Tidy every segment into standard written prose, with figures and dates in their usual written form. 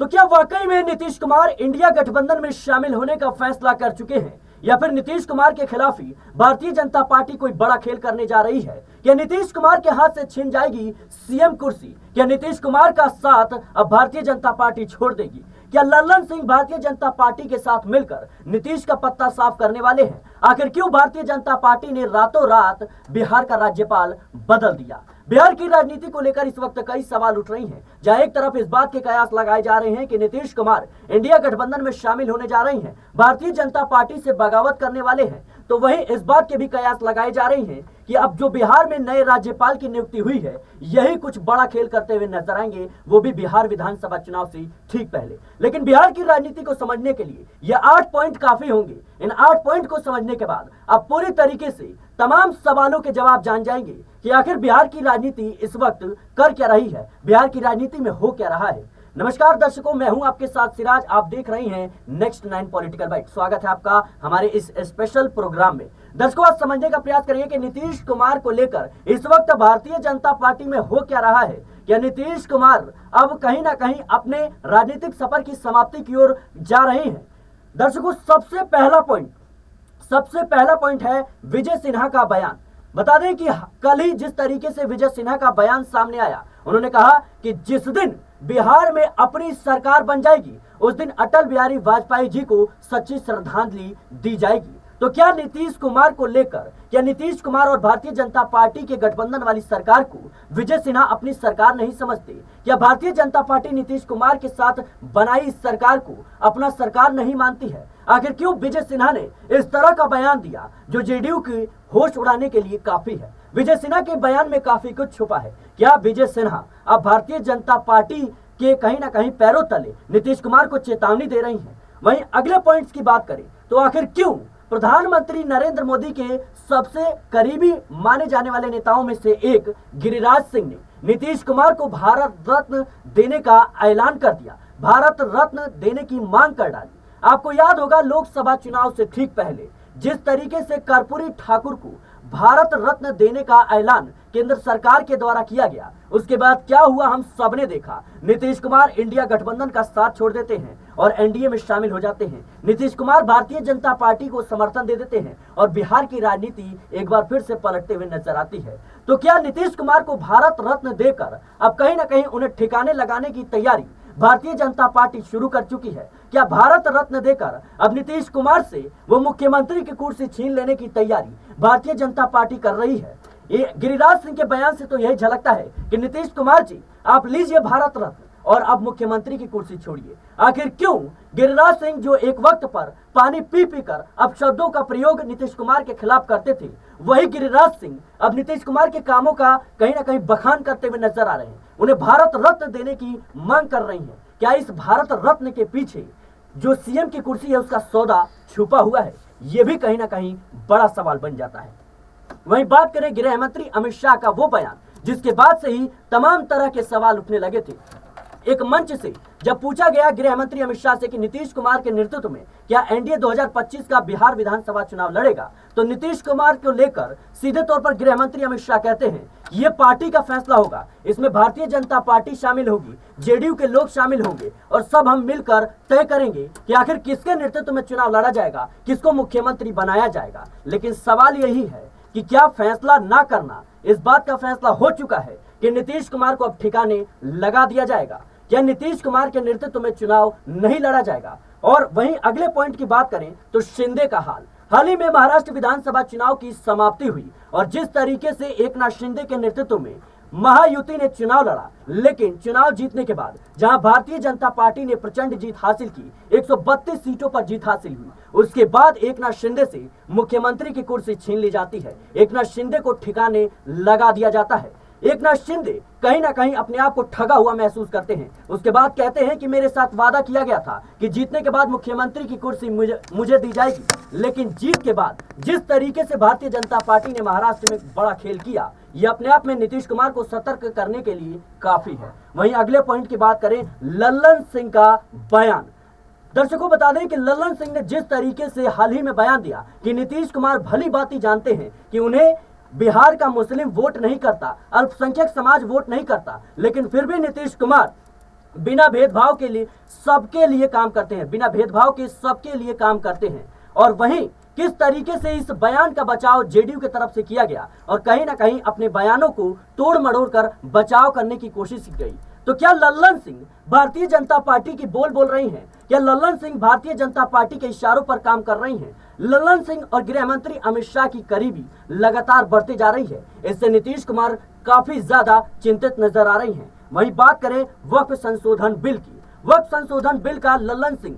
तो क्या वाकई में नीतीश कुमार इंडिया गठबंधन में शामिल होने का फैसला कर चुके हैं, या फिर नीतीश कुमार के खिलाफ ही भारतीय जनता पार्टी कोई बड़ा खेल करने जा रही है? क्या नीतीश कुमार के हाथ से छिन जाएगी सीएम कुर्सी? क्या नीतीश कुमार का साथ अब भारतीय जनता पार्टी छोड़ देगी? क्या लल्लन सिंह भारतीय जनता पार्टी के साथ मिलकर नीतीश का पत्ता साफ करने वाले हैं? आखिर क्यों भारतीय जनता पार्टी ने रातों रात बिहार का राज्यपाल बदल दिया? बिहार की राजनीति को लेकर इस वक्त कई सवाल उठ रही हैं, जहां एक तरफ इस बात के कयास लगाए जा रहे हैं कि नीतीश कुमार इंडिया गठबंधन में शामिल होने जा रही हैं, भारतीय जनता पार्टी से बगावत करने वाले हैं, तो वहीं इस बात के भी कयास लगाए जा रहे हैं कि अब जो बिहार में नए राज्यपाल की नियुक्ति हुई है, यही कुछ बड़ा खेल करते हुए नजर आएंगे, वो भी बिहार विधानसभा चुनाव से ठीक पहले। लेकिन बिहार की राजनीति को समझने के लिए ये 8 पॉइंट काफी होंगे। इन 8 पॉइंट को समझने के बाद अब पूरी तरीके से तमाम सवालों के जवाब जान जाएंगे कि आखिर बिहार की राजनीति इस वक्त कर क्या रही है, बिहार की राजनीति में हो क्या रहा है। नमस्कार दर्शकों, मैं हूं आपके साथ सिराज, आप देख रहे हैं नेक्स्ट 9 पॉलिटिकल बाइट। स्वागत है आपका हमारे इस स्पेशल प्रोग्राम में। दर्शकों, आज समझने का प्रयास करिए कि नीतीश कुमार को लेकर इस वक्त भारतीय जनता पार्टी में हो क्या रहा है। क्या नीतीश कुमार अब कहीं ना कहीं अपने राजनीतिक सफर की समाप्ति की ओर जा रहे हैं? दर्शकों, सबसे पहला पॉइंट है विजय सिन्हा का बयान। बता दें कि कल ही जिस तरीके से विजय सिन्हा का बयान सामने आया, उन्होंने कहा कि जिस दिन बिहार में अपनी सरकार बन जाएगी, उस दिन अटल बिहारी वाजपेयी जी को सच्ची श्रद्धांजलि दी जाएगी। तो क्या नीतीश कुमार को लेकर, क्या नीतीश कुमार और भारतीय जनता पार्टी के गठबंधन वाली सरकार को विजय सिन्हा अपनी सरकार नहीं समझते? क्या भारतीय जनता पार्टी नीतीश कुमार के साथ बनाई इस सरकार को अपना सरकार नहीं मानती है? आखिर क्यों विजय सिन्हा ने इस तरह का बयान दिया जो जेडीयू की होश उड़ाने के लिए काफी है? विजय सिन्हा के बयान में काफी कुछ छुपा है। क्या विजय सिन्हा अब भारतीय जनता पार्टी के कहीं ना कहीं पैरों तले नीतीश कुमार को चेतावनी दे रही हैं? वहीं अगले पॉइंट्स की बात करें तो आखिर क्यों प्रधानमंत्री नरेंद्र मोदी के सबसे करीबी माने जाने वाले नेताओं में से एक गिरिराज सिंह ने नीतीश कुमार को भारत रत्न देने का ऐलान कर दिया, भारत रत्न देने की मांग कर डाली। आपको याद होगा, लोकसभा चुनाव से ठीक पहले जिस तरीके से कर्पूरी ठाकुर को भारत रत्न देने का ऐलान केंद्र सरकार के द्वारा किया गया, उसके बाद क्या हुआ हम सबने देखा। नीतीश कुमार इंडिया गठबंधन का साथ छोड़ देते हैं और एनडीए में शामिल हो जाते हैं। नीतीश कुमार भारतीय जनता पार्टी को समर्थन दे देते हैं और बिहार की राजनीति एक बार फिर से पलटते हुए नजर आती है। तो क्या नीतीश कुमार को भारत रत्न देकर अब कहीं ना कहीं उन्हें ठिकाने लगाने की तैयारी भारतीय जनता पार्टी शुरू कर चुकी है? क्या भारत रत्न देकर अब नीतीश कुमार से वो मुख्यमंत्री की कुर्सी छीन लेने की तैयारी भारतीय जनता पार्टी कर रही है? ये गिरिराज सिंह के बयान से तो यही झलकता है कि नीतीश कुमार जी, आप लीजिए भारत रत्न और अब मुख्यमंत्री की कुर्सी छोड़िए। आखिर क्यों गिरिराज सिंह, जो एक वक्त पर पानी पी पी कर अब शब्दों का प्रयोग नीतीश कुमार के खिलाफ करते थे, वही गिरिराज सिंह अब नीतीश कुमार के कामों का कहीं ना कहीं बखान करते हुए नजर आ रहे हैं, उन्हें भारत रत्न देने की मांग कर रही हैं? क्या इस भारत रत्न के पीछे जो सीएम की कुर्सी है उसका सौदा छुपा हुआ है? यह भी कहीं ना कहीं बड़ा सवाल बन जाता है। वहीं बात करें गृह मंत्री अमित शाह का वो बयान, जिसके बाद से ही तमाम तरह के सवाल उठने लगे थे। एक मंच से जब पूछा गया गृह मंत्री अमित शाह से कि नीतीश कुमार के नेतृत्व में क्या एनडीए 2025 का बिहार विधानसभा चुनाव लड़ेगा, तो नीतीश कुमार को लेकर सीधे तौर पर गृह मंत्री अमित शाह कहते हैं ये पार्टी का फैसला होगा, इसमें भारतीय जनता पार्टी शामिल होगी, जेडीयू के लोग शामिल होंगे और सब हम मिलकर तय करेंगे कि आखिर किसके नेतृत्व में चुनाव लड़ा जाएगा, किसको मुख्यमंत्री बनाया जाएगा। लेकिन सवाल यही है कि क्या फैसला ना करना, इस बात का फैसला हो चुका है कि नीतीश कुमार को अब ठिकाने लगा दिया जाएगा? क्या नीतीश कुमार के नेतृत्व में चुनाव नहीं लड़ा जाएगा? और वहीं अगले पॉइंट की बात करें तो शिंदे का हाल ही में महाराष्ट्र विधानसभा चुनाव की समाप्ति हुई और जिस तरीके से एकनाथ शिंदे के नेतृत्व में महायुति ने चुनाव लड़ा, लेकिन चुनाव जीतने के बाद जहां भारतीय जनता पार्टी ने प्रचंड जीत हासिल की, 132 सीटों पर जीत हासिल हुई, उसके बाद एकनाथ शिंदे से मुख्यमंत्री की कुर्सी छीन ली जाती है, एकनाथ शिंदे को ठिकाने लगा दिया जाता है। एकनाथ शिंदे कहीं ना कहीं अपने आप को ठगा हुआ महसूस करते हैं। उसके बाद कहते हैं कि मेरे साथ वादा किया गया था कि जीतने के बाद मुख्यमंत्री की कुर्सी मुझे दी जाएगी, लेकिन जीत के बाद जिस तरीके से भारतीय जनता पार्टी ने महाराष्ट्र में बड़ा खेल किया, यह अपने आप में नीतीश कुमार को सतर्क करने के लिए काफी है। वहीं अगले पॉइंट की बात करें, लल्लन सिंह का बयान। दर्शकों, बता दें कि लल्लन सिंह ने जिस तरीके से हाल ही में बयान दिया कि नीतीश कुमार भली भांति जानते हैं कि उन्हें बिहार का मुस्लिम वोट नहीं करता, अल्पसंख्यक समाज वोट नहीं करता, लेकिन फिर भी नीतीश कुमार बिना भेदभाव के लिए सबके लिए काम करते हैं, बिना भेदभाव के सबके लिए काम करते हैं। और वहीं किस तरीके से इस बयान का बचाव जेडीयू की तरफ से किया गया और कहीं ना कहीं अपने बयानों को तोड़ मड़ोड़ कर बचाव करने की कोशिश की गई। तो क्या लल्लन सिंह भारतीय जनता पार्टी की बोल रही हैं? क्या लल्लन सिंह भारतीय जनता पार्टी के इशारों पर काम कर रही हैं? लल्लन सिंह और गृह मंत्री अमित शाह की करीबी लगातार बढ़ती जा रही है। इससे नीतीश कुमार काफी ज्यादा चिंतित नजर आ रही हैं। वहीं बात करें वक्फ संशोधन बिल की, वक्फ संशोधन बिल का लल्लन सिंह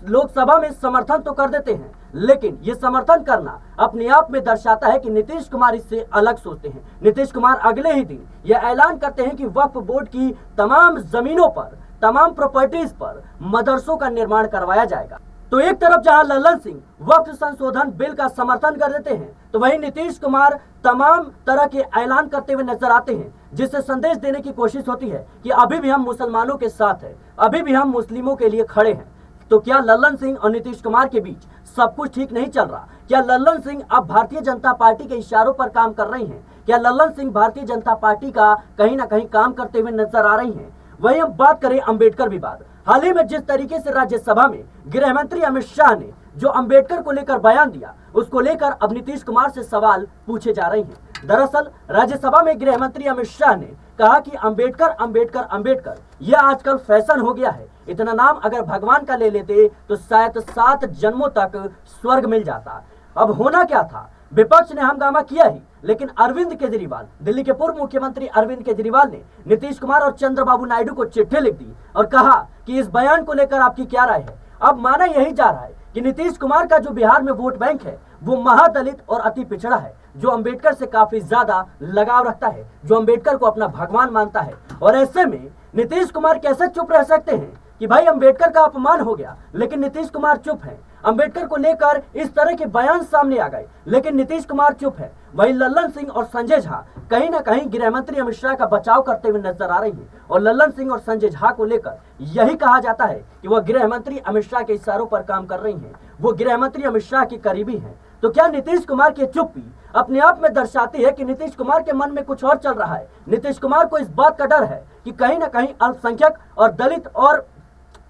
लोकसभा में समर्थन तो कर देते हैं, लेकिन ये समर्थन करना अपने आप में दर्शाता है कि नीतीश कुमार इससे अलग सोचते हैं। नीतीश कुमार अगले ही दिन यह ऐलान करते हैं कि वक्फ बोर्ड की तमाम जमीनों पर, तमाम प्रॉपर्टीज पर मदरसों का निर्माण करवाया जाएगा। तो एक तरफ जहां लल्लन सिंह वक्फ संशोधन बिल का समर्थन कर देते हैं, तो वहीं नीतीश कुमार तमाम तरह के ऐलान करते हुए नजर आते हैं, जिससे संदेश देने की कोशिश होती है कि अभी भी हम मुसलमानों के साथ हैं, अभी भी हम मुस्लिमों के लिए खड़े हैं। तो क्या लल्लन सिंह और नीतीश कुमार के बीच सब कुछ ठीक नहीं चल रहा? क्या लल्लन सिंह अब भारतीय जनता पार्टी के इशारों पर काम कर रही हैं? क्या लल्लन सिंह भारतीय जनता पार्टी का कहीं ना कहीं काम करते हुए नजर आ रही हैं? वहीं हम बात करें अंबेडकर विवाद, हाल ही में जिस तरीके से राज्यसभा में गृह मंत्री अमित शाह ने जो अंबेडकर को लेकर बयान दिया, उसको लेकर अब नीतीश कुमार से सवाल पूछे जा रहे हैं। दरअसल राज्यसभा में गृह मंत्री अमित शाह ने कहा कि अंबेडकर अंबेडकर अंबेडकर यह आजकल फैशन हो गया है, इतना नाम अगर भगवान का ले लेते तो शायद 7 जन्मों तक स्वर्ग मिल जाता। अब होना क्या था, विपक्ष ने हंगामा किया ही, लेकिन अरविंद केजरीवाल, दिल्ली के पूर्व मुख्यमंत्री अरविंद केजरीवाल ने नीतीश कुमार और चंद्रबाबू नायडू को चिट्ठी लिख दी और कहा कि इस बयान को लेकर आपकी क्या राय है। अब माना यही जा रहा है कि नीतीश कुमार का जो बिहार में वोट बैंक है वो महादलित और अति पिछड़ा है, जो अंबेडकर से काफी ज्यादा लगाव रखता है, जो अंबेडकर को अपना भगवान मानता है। और ऐसे में नीतीश कुमार कैसे चुप रह सकते हैं कि भाई अंबेडकर का अपमान हो गया, लेकिन नीतीश कुमार चुप है। अंबेडकर को लेकर इस तरह के बयान सामने आ गए, लेकिन नीतीश कुमार चुप है। वहीं लल्लन सिंह और संजय झा कहीं ना कहीं गृह मंत्री अमित शाह का बचाव करते हुए नजर आ रही हैं। और लल्लन सिंह और संजय झा को लेकर यही कहा जाता है कि वह गृह मंत्री अमित शाह के इशारों पर काम कर रही हैं, वो गृह मंत्री अमित शाह की करीबी हैं। तो क्या नीतीश कुमार की चुप्पी अपने आप में दर्शाती है कि नीतीश कुमार के मन में कुछ और चल रहा है? नीतीश कुमार को इस बात का डर है कि कहीं ना कहीं अल्पसंख्यक और दलित और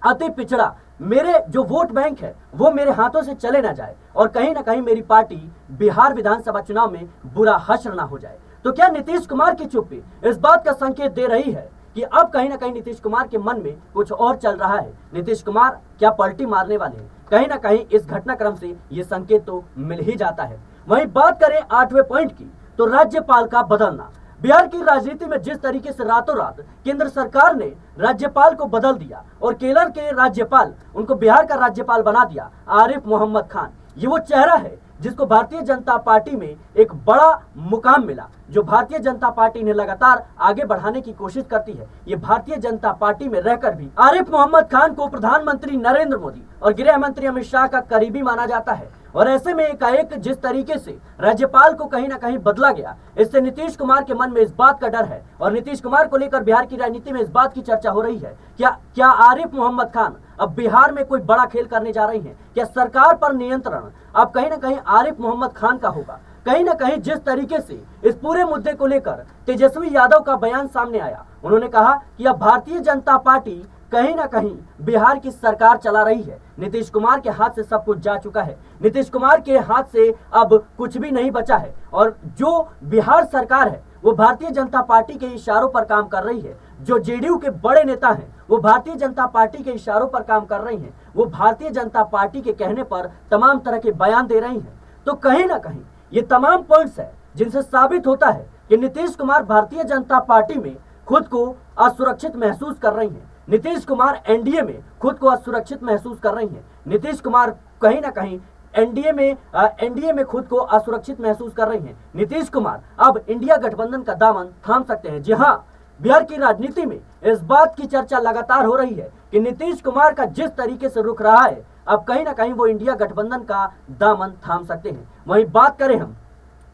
अति पिछड़ा मेरे जो वोट बैंक है वो मेरे हाथों से चले ना जाए और कहीं ना कहीं मेरी पार्टी बिहार विधानसभा चुनाव में बुरा हश्र ना हो जाए। तो क्या नीतीश कुमार की चुप्पी इस बात का संकेत दे रही है कि अब कहीं ना कहीं नीतीश कुमार के मन में कुछ और चल रहा है? नीतीश कुमार क्या पलटी मारने वाले हैं? कहीं ना कहीं इस घटनाक्रम से ये संकेत तो मिल ही जाता है। वहीं बात करें 8वें पॉइंट की, तो राज्यपाल का बदलना। बिहार की राजनीति में जिस तरीके से रातों रात केंद्र सरकार ने राज्यपाल को बदल दिया और केरल के राज्यपाल उनको बिहार का राज्यपाल बना दिया, आरिफ मोहम्मद खान, ये वो चेहरा है जिसको भारतीय जनता पार्टी में एक बड़ा मुकाम मिला, जो भारतीय जनता पार्टी ने लगातार आगे बढ़ाने की कोशिश करती है। ये भारतीय जनता पार्टी में रहकर भी आरिफ मोहम्मद खान को प्रधानमंत्री नरेंद्र मोदी और गृह मंत्री अमित शाह का करीबी माना जाता है। और ऐसे में एकाएक जिस तरीके से राज्यपाल को कहीं ना कहीं बदला गया, इससे नीतीश कुमार के मन में इस बात का डर है और नीतीश कुमार को लेकर बिहार की राजनीति में इस बात की चर्चा हो रही है, क्या आरिफ मोहम्मद खान अब बिहार में कोई बड़ा खेल करने जा रही हैं? क्या सरकार पर नियंत्रण अब कहीं ना कहीं आरिफ मोहम्मद खान का होगा? कहीं ना कहीं जिस तरीके से इस पूरे मुद्दे को लेकर तेजस्वी यादव का बयान सामने आया, उन्होंने कहा कि अब भारतीय जनता पार्टी कहीं ना कहीं बिहार की सरकार चला रही है, नीतीश कुमार के हाथ से सब कुछ जा चुका है, नीतीश कुमार के हाथ से अब कुछ भी नहीं बचा है और जो बिहार सरकार है वो भारतीय जनता पार्टी के इशारों पर काम कर रही है। जो जेडीयू के बड़े नेता हैं वो भारतीय जनता पार्टी के इशारों पर काम कर रही हैं, वो भारतीय जनता पार्टी के कहने पर तमाम तरह के बयान दे रही हैं। तो कहीं ना कहीं ये तमाम पॉइंट्स है जिनसे साबित होता है कि नीतीश कुमार भारतीय जनता पार्टी में खुद को असुरक्षित महसूस कर रही हैं। नीतीश कुमार एनडीए में खुद को असुरक्षित महसूस कर रही हैं। नीतीश कुमार कहीं ना कहीं एनडीए में खुद को असुरक्षित महसूस कर रही हैं। नीतीश कुमार अब इंडिया गठबंधन का दामन थाम सकते हैं। जी हाँ, बिहार की राजनीति में इस बात की चर्चा लगातार हो रही है कि नीतीश कुमार का जिस तरीके से रुख रहा है, अब कहीं ना कहीं वो इंडिया गठबंधन का दामन थाम सकते हैं। वहीं बात करें हम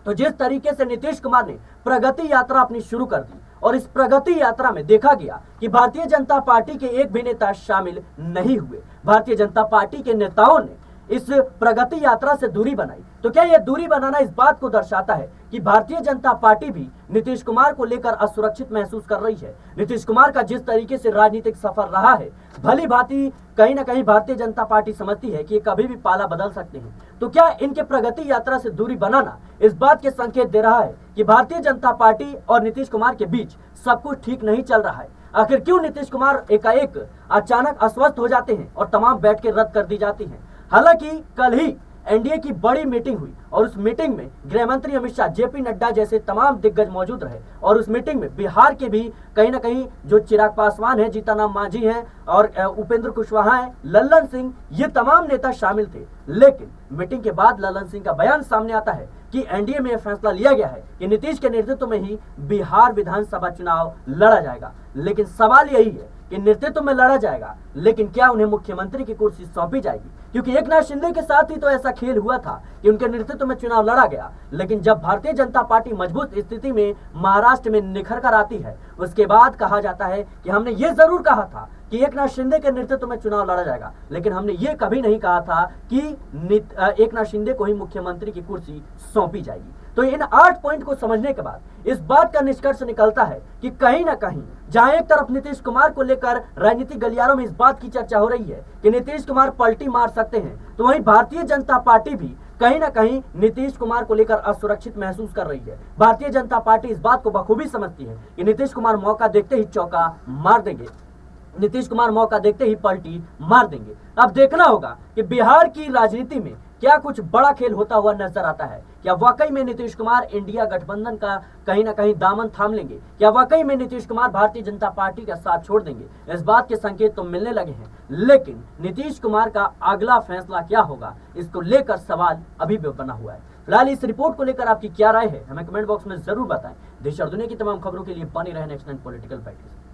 तो जिस तरीके से नीतीश कुमार ने प्रगति यात्रा अपनी शुरू कर दी और इस प्रगति यात्रा में देखा गया कि भारतीय जनता पार्टी के एक भी नेता शामिल नहीं हुए। भारतीय जनता पार्टी के नेताओं ने इस प्रगति यात्रा से दूरी बनाई, तो क्या यह दूरी बनाना इस बात को दर्शाता है कि भारतीय जनता पार्टी भी नीतीश कुमार को लेकर असुरक्षित महसूस कर रही है? नीतीश कुमार का जिस तरीके से राजनीतिक सफर रहा है, भली भांति कहीं ना कहीं भारतीय जनता पार्टी समझती है कि ये कभी भी पाला बदल सकते हैं। तो क्या इनके प्रगति यात्रा से दूरी बनाना इस बात के संकेत दे रहा है कि भारतीय जनता पार्टी और नीतीश कुमार के बीच सब कुछ ठीक नहीं चल रहा है? आखिर क्यों नीतीश कुमार एकाएक अचानक अस्वस्थ हो जाते हैं और तमाम बैठकें रद्द कर दी जाती हैं? हालांकि कल ही एनडीए की बड़ी मीटिंग हुई और उस मीटिंग में गृह मंत्री अमित शाह, जेपी नड्डा जैसे तमाम दिग्गज मौजूद रहे और उस मीटिंग में बिहार के भी कहीं ना कहीं जो चिराग पासवान है, जीतनराम मांझी हैं और उपेंद्र कुशवाहा हैं, लल्लन सिंह, ये तमाम नेता शामिल थे। लेकिन मीटिंग के बाद लल्लन सिंह का बयान सामने आता है कि एनडीए में यह फैसला लिया गया है कि नीतीश के नेतृत्व में ही बिहार विधानसभा चुनाव लड़ा जाएगा। लेकिन सवाल यही है कि नेतृत्व में लड़ा जाएगा, लेकिन क्या उन्हें मुख्यमंत्री की कुर्सी सौंपी जाएगी? क्योंकि एकनाथ शिंदे के साथ ही तो ऐसा खेल हुआ था कि उनके नेतृत्व में चुनाव लड़ा गया, लेकिन जब भारतीय जनता पार्टी मजबूत स्थिति में महाराष्ट्र में निखर कर आती है, उसके बाद कहा जाता है कि हमने ये जरूर कहा था कि एकनाथ शिंदे के नेतृत्व में चुनाव लड़ा जाएगा, लेकिन हमने ये कभी नहीं कहा था कि एकनाथ शिंदे को ही मुख्यमंत्री की कुर्सी सौंपी जाएगी। तो इन 8 पॉइंट को समझने के बाद इस बात का निष्कर्ष निकलता है कि कहीं ना कहीं जहां एक तरफ नीतीश कुमार को लेकर राजनीतिक गलियारों में इस बात की चर्चा हो रही है कि नीतीश कुमार पलटी मार सकते हैं, तो वहीं भारतीय जनता पार्टी भी कहीं ना कहीं नीतीश कुमार को लेकर असुरक्षित महसूस कर रही है। भारतीय जनता पार्टी इस बात को बखूबी समझती है कि नीतीश कुमार मौका देखते ही चौका मार देंगे, नीतीश कुमार मौका देखते ही पलटी मार देंगे। अब देखना होगा कि बिहार की राजनीति में क्या कुछ बड़ा खेल होता हुआ नजर आता है। क्या वाकई में नीतीश कुमार इंडिया गठबंधन का कहीं ना कहीं दामन थाम लेंगे? क्या वाकई में नीतीश कुमार भारतीय जनता पार्टी का साथ छोड़ देंगे? इस बात के संकेत तो मिलने लगे हैं, लेकिन नीतीश कुमार का अगला फैसला क्या होगा, इसको लेकर सवाल अभी भी बना हुआ है। फिलहाल इस रिपोर्ट को लेकर आपकी क्या राय है, हमें कमेंट बॉक्स में जरूर बताएं। देश और दुनिया की तमाम खबरों के लिए बने रहे नेक्स्ट 9 पॉलिटिकल पैकेज।